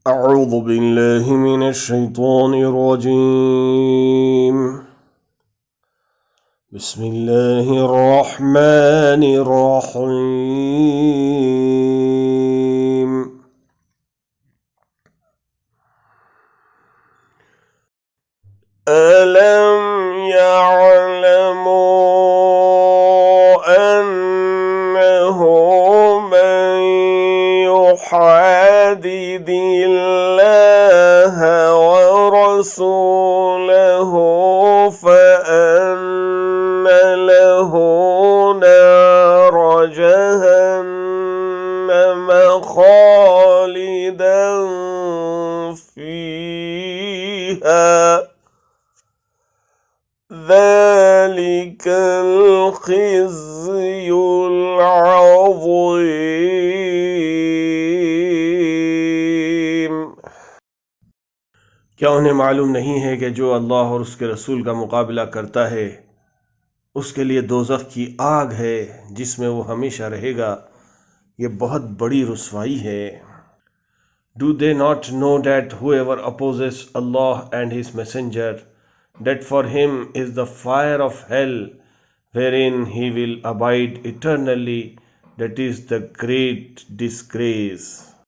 أعوذ بالله من الشيطان الرجيم. بسم الله الرحمن الرحيم. ألم يعلموا أنه من يحادد الله ورسوله فأن له نار جهنم خالدا فيها ذلك الخزي العظيم. کیا انہیں معلوم نہیں ہے کہ جو اللہ اور اس کے رسول کا مقابلہ کرتا ہے اس کے لیے دوزخ کی آگ ہے جس میں وہ ہمیشہ رہے گا، یہ بہت بڑی رسوائی ہے۔ Do they not know that whoever opposes Allah and His Messenger, that for him is the fire of hell, wherein he will abide eternally, that is the great disgrace.